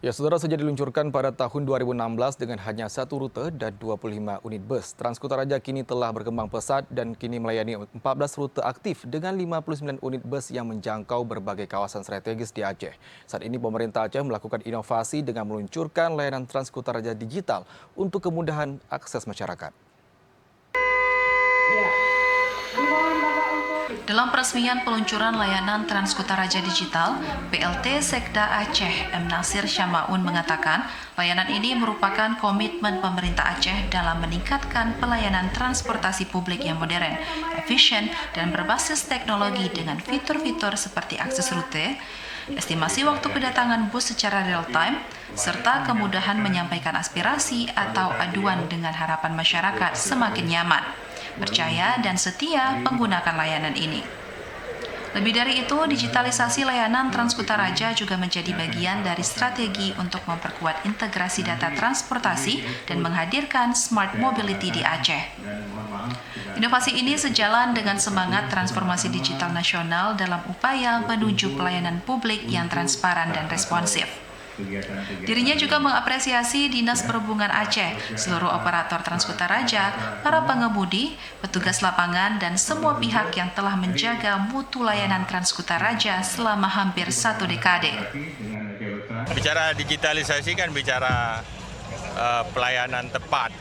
Ya, saudara, sejak diluncurkan pada tahun 2016 dengan hanya satu rute dan 25 unit bus, Transkutaraja kini telah berkembang pesat dan kini melayani 14 rute aktif dengan 59 unit bus yang menjangkau berbagai kawasan strategis di Aceh. Saat ini pemerintah Aceh melakukan inovasi dengan meluncurkan layanan Transkutaraja digital untuk kemudahan akses masyarakat. Dalam peresmian peluncuran layanan Transkutaraja Digital, PLT Sekda Aceh M. Nasir Syamaun mengatakan, layanan ini merupakan komitmen pemerintah Aceh dalam meningkatkan pelayanan transportasi publik yang modern, efisien, dan berbasis teknologi dengan fitur-fitur seperti akses rute, estimasi waktu kedatangan bus secara real-time, serta kemudahan menyampaikan aspirasi atau aduan dengan harapan masyarakat semakin nyaman, percaya, dan setia menggunakan layanan ini. Lebih dari itu, digitalisasi layanan Transkutaraja juga menjadi bagian dari strategi untuk memperkuat integrasi data transportasi dan menghadirkan smart mobility di Aceh. Inovasi ini sejalan dengan semangat transformasi digital nasional dalam upaya menuju pelayanan publik yang transparan dan responsif. Dirinya juga mengapresiasi Dinas Perhubungan Aceh, seluruh operator Transkutaraja, para pengemudi, petugas lapangan, dan semua pihak yang telah menjaga mutu layanan Transkutaraja selama hampir 1 dekade. Bicara digitalisasi kan bicara pelayanan tepat,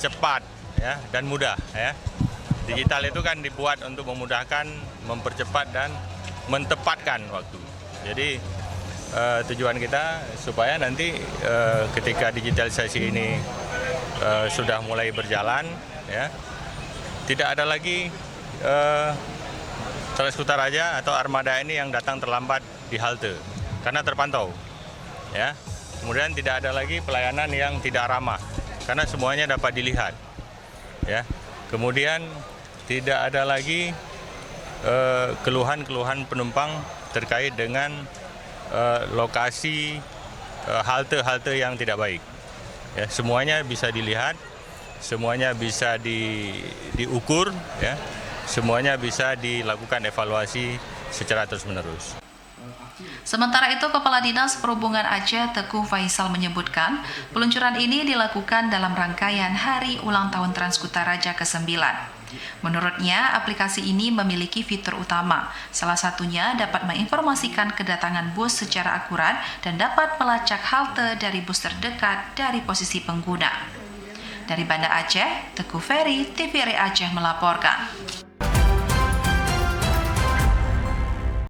cepat, ya, dan mudah. Ya. Digital itu kan dibuat untuk memudahkan, mempercepat, dan mentepatkan waktu. Jadi tujuan kita supaya nanti ketika digitalisasi ini sudah mulai berjalan, ya, tidak ada lagi Transkutaraja atau armada ini yang datang terlambat di halte karena terpantau, ya. Kemudian tidak ada lagi pelayanan yang tidak ramah karena semuanya dapat dilihat, ya. Kemudian tidak ada lagi keluhan-keluhan penumpang terkait dengan lokasi halte-halte yang tidak baik. Ya, semuanya bisa dilihat, semuanya bisa diukur, ya, semuanya bisa dilakukan evaluasi secara terus-menerus. Sementara itu, Kepala Dinas Perhubungan Aceh Teguh Faisal menyebutkan, peluncuran ini dilakukan dalam rangkaian Hari Ulang Tahun Transkutaraja ke-9. Menurutnya, aplikasi ini memiliki fitur utama. Salah satunya dapat menginformasikan kedatangan bus secara akurat dan dapat melacak halte dari bus terdekat dari posisi pengguna. Dari Banda Aceh, Teguh Ferry, TVRI Aceh melaporkan.